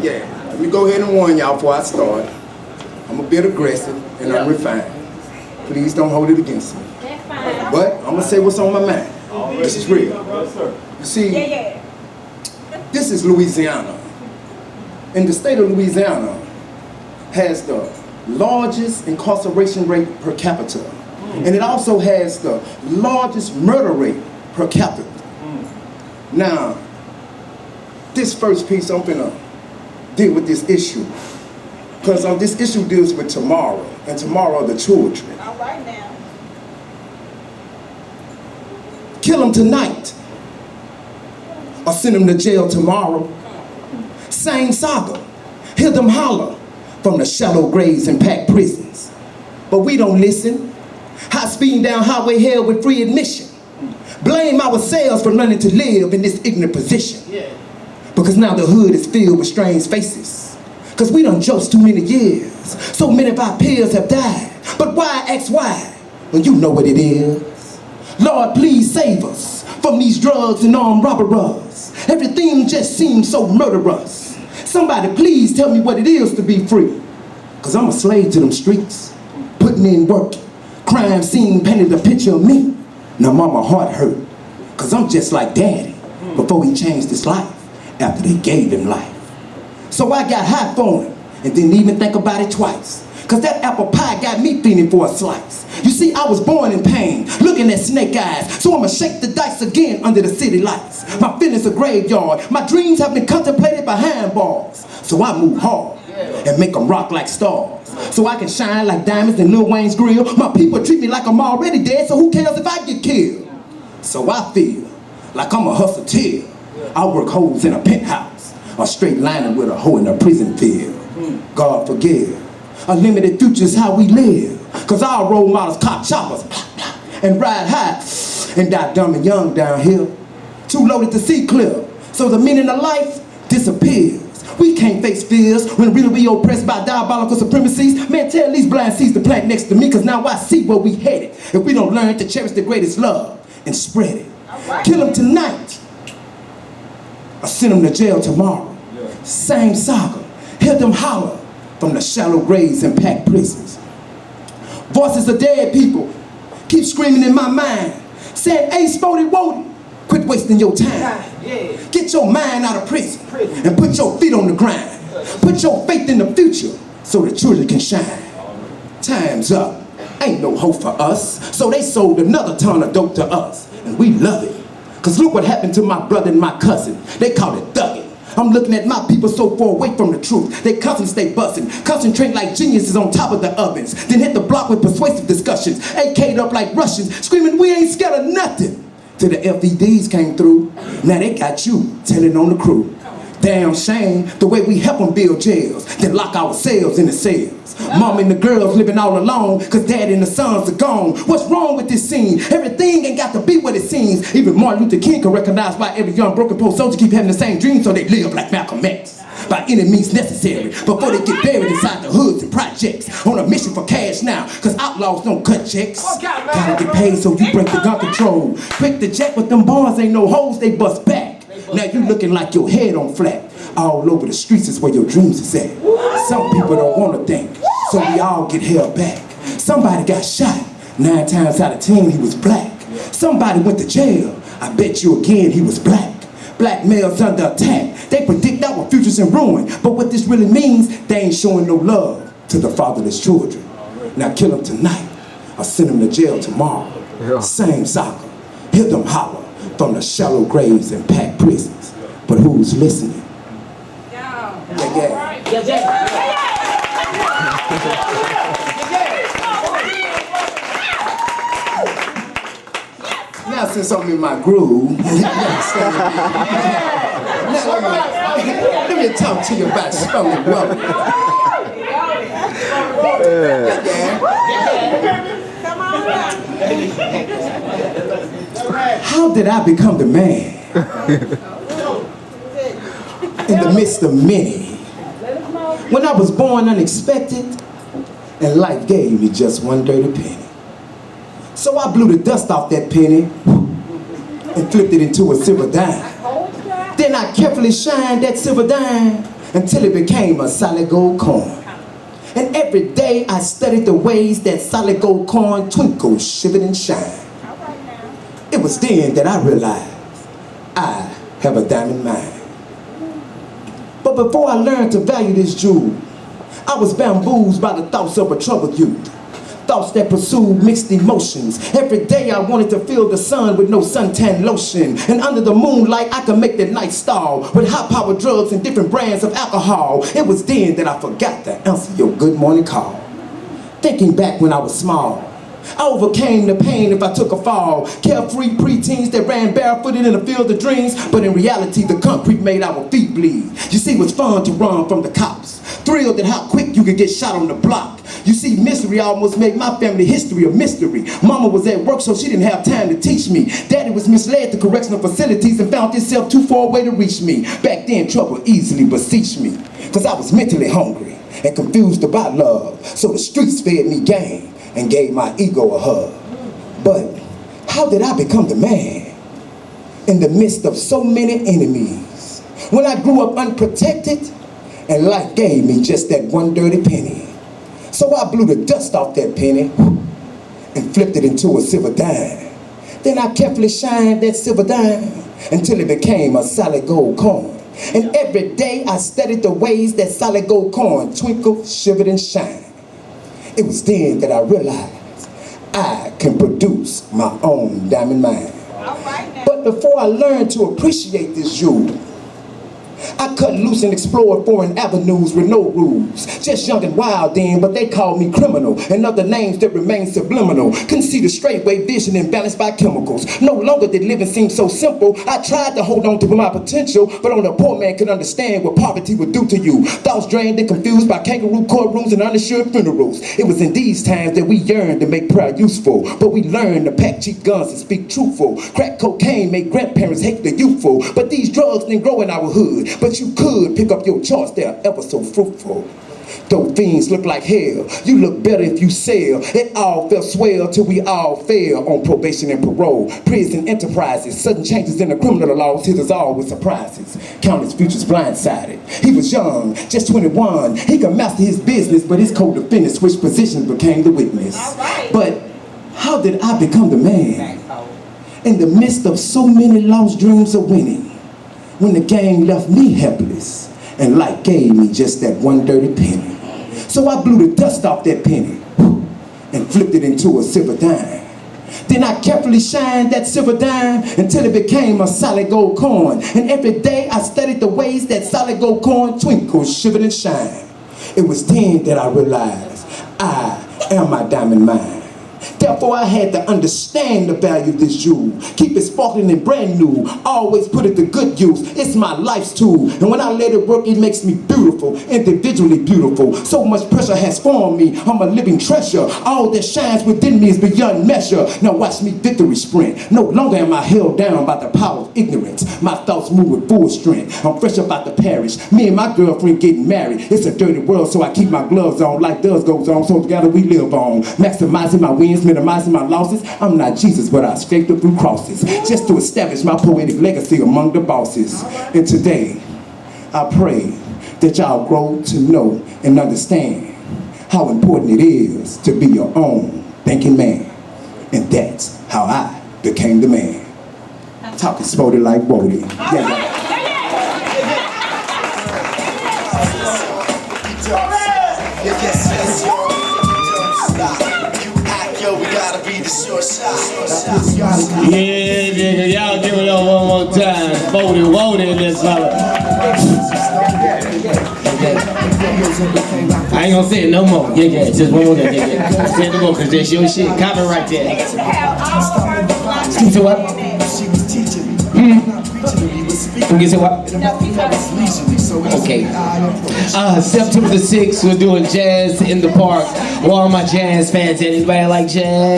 Yeah. Let me go ahead and warn y'all before I start. I'm a bit aggressive and I'm refined. Please don't hold it against me. But I'm gonna say what's on my mind. This is real. You see, this is Louisiana. And the state of Louisiana has the largest incarceration rate per capita. And it also has the largest murder rate per capita. Now, this first piece, I'm gonna deal with this issue. Because this issue deals with tomorrow, and tomorrow the children. All right now. Kill them tonight, or send them to jail tomorrow. Same saga, hear them holler from the shallow graves and packed prisons. But we don't listen. High speeding down highway hell with free admission. Blame ourselves for learning to live in this ignorant position. Because now the hood is filled with strange faces. Because we done joked too many years. So many of our peers have died. But why ask why when you know what it is? Lord, please save us from these drugs and armed robberies. Everything just seems so murderous. Somebody please tell me what it is to be free. Because I'm a slave to them streets, putting in work. Crime scene painted a picture of me. Now mama heart hurt, because I'm just like daddy before he changed his life after they gave him life. So I got high for him and didn't even think about it twice. Cause that apple pie got me feeling for a slice. You see, I was born in pain, looking at snake eyes. So I'ma shake the dice again under the city lights. My feelings a graveyard. My dreams have been contemplated behind bars. So I move hard and make them rock like stars. So I can shine like diamonds in Lil Wayne's grill. My people treat me like I'm already dead, so who cares if I get killed? So I feel like I'm a hustler. I work holes in a penthouse, or straight lining with a hoe in a prison field. God forgive. Unlimited future's how we live. Cause our role models cop choppers and ride high and die dumb and young down here. Too loaded to see clear. So the meaning of life disappears. We can't face fears when really we oppressed by diabolical supremacies. Man, tell these blind seeds to plant next to me, cause now I see where we headed. If we don't learn to cherish the greatest love and spread it. Kill them tonight, or send them to jail tomorrow. Same saga, hear them holler from the shallow graves and packed prisons. Voices of dead people keep screaming in my mind, saying, hey, Spoetie Woedie, quit wasting your time. Get your mind out of prison and put your feet on the grind. Put your faith in the future so the children can shine. Time's up, ain't no hope for us. So they sold another ton of dope to us, and we love it. Cause look what happened to my brother and my cousin. They call it thugging. I'm looking at my people so far away from the truth. They constantly stay busting, concentrate like geniuses on top of the ovens. Then hit the block with persuasive discussions, AK'd up like Russians, screaming we ain't scared of nothing. Till the FEDs came through. Now they got you telling on the crew. Damn shame the way we help them build jails, then lock ourselves in the cells. Mom and the girls living all alone, cause daddy and the sons are gone. What's wrong with this scene? Everything ain't got to be what it seems. Even Martin Luther King can recognize why every young broken poor soldier keep having the same dream, so they live like Malcolm X. By any means necessary, before they get buried inside the hoods and projects. On a mission for cash now, cause outlaws don't cut checks. Gotta get paid so you break the gun control. Quick to jet with them bars, ain't no holes, they bust back. Now you looking like your head on flat. All over the streets is where your dreams is at. Some people don't wanna think, so we all get held back. Somebody got shot, 9 times out of 10 he was black. Somebody went to jail, I bet you again he was black. Black males under attack, they predict our futures in ruin. But what this really means, they ain't showing no love to the fatherless children. Now kill them tonight, or send them to jail tomorrow. Same saga, hear them holler from the shallow graves and packed prisons. But who's listening? Now since I'm in my groove, let me talk to you about Spoetie Woedie. How did I become the man in the midst of many? When I was born unexpected, and life gave me just one dirty penny. So I blew the dust off that penny and flipped it into a silver dime. Then I carefully shined that silver dime until it became a solid gold coin. And every day I studied the ways that solid gold coin twinkles, shivered, and shine. It was then that I realized I have a diamond mind. But before I learned to value this jewel, I was bamboozled by the thoughts of a troubled youth. Thoughts that pursued mixed emotions. Every day I wanted to feel the sun with no suntan lotion. And under the moonlight I could make the night star with high-powered drugs and different brands of alcohol. It was then that I forgot to answer your good morning call. Thinking back when I was small, I overcame the pain if I took a fall. Carefree preteens that ran barefooted in a field of dreams. But in reality, the concrete made our feet bleed. You see, it was fun to run from the cops. Thrilled at how quick you could get shot on the block. You see, misery almost made my family history a mystery. Mama was at work, so she didn't have time to teach me. Daddy was misled to correctional facilities and found himself too far away to reach me. Back then, trouble easily beseeched me, cause I was mentally hungry and confused about love. So the streets fed me game and gave my ego a hug. But how did I become the man in the midst of so many enemies? When I grew up unprotected and life gave me just that one dirty penny. So I blew the dust off that penny and flipped it into a silver dime. Then I carefully shined that silver dime until it became a solid gold coin. And every day I studied the ways that solid gold coin twinkled, shivered, and shine. It was then that I realized I can produce my own diamond mine. But before I learned to appreciate this jewel, I cut loose and explored foreign avenues with no rules. Just young and wild then, but they called me criminal and other names that remain subliminal. Couldn't see the straightway vision imbalanced by chemicals. No longer did living seem so simple. I tried to hold on to my potential, but only a poor man could understand what poverty would do to you. Thoughts drained and confused by kangaroo courtrooms and uninsured funerals. It was in these times that we yearned to make prayer useful, but we learned to pack cheap guns and speak truthful. Crack cocaine made grandparents hate the youthful, but these drugs didn't grow in our hood. But you could pick up your choice, they're ever so fruitful. Though things look like hell, you look better if you sell. It all felt swell till we all fail on probation and parole. Prison enterprises, sudden changes in the criminal laws hit us all with surprises. Countless futures blindsided. He was young, just 21. He could master his business, but his co-defendant switched positions, became the witness. But how did I become the man in the midst of so many lost dreams of winning? When the game left me helpless and life gave me just that one dirty penny. So I blew the dust off that penny and flipped it into a silver dime. Then I carefully shined that silver dime until it became a solid gold coin. And every day I studied the ways that solid gold coin twinkles, shivered, and shine. It was then that I realized I am my diamond mine. Therefore, I had to understand the value of this jewel. Keep it sparkling and brand new. Always put it to good use. It's my life's tool. And when I let it work, it makes me beautiful, individually beautiful. So much pressure has formed me. I'm a living treasure. All that shines within me is beyond measure. Now watch me victory sprint. No longer am I held down by the power of ignorance. My thoughts move with full strength. I'm fresh about the parish. Me and my girlfriend getting married. It's a dirty world, so I keep my gloves on. Life does goes on, so together we live on. Maximizing my wins, minimizing my losses. I'm not Jesus, but I scraped up through crosses just to establish my poetic legacy among the bosses. And today, I pray that y'all grow to know and understand how important it is to be your own thinking man. And that's how I became the man. Talking Spoetie like Woedie. Yeah. Yeah, nigga, y'all give it up one more time. Spoetie Woedie in this fella. I ain't gonna say it no more. Yeah, just one more time. Yeah. Say it no more, cause that's your shit. Copyright that. Excuse me, what? Who gets it what? Okay. September the 6th, we're doing jazz in the park. Where all my jazz fans at? Anybody like jazz?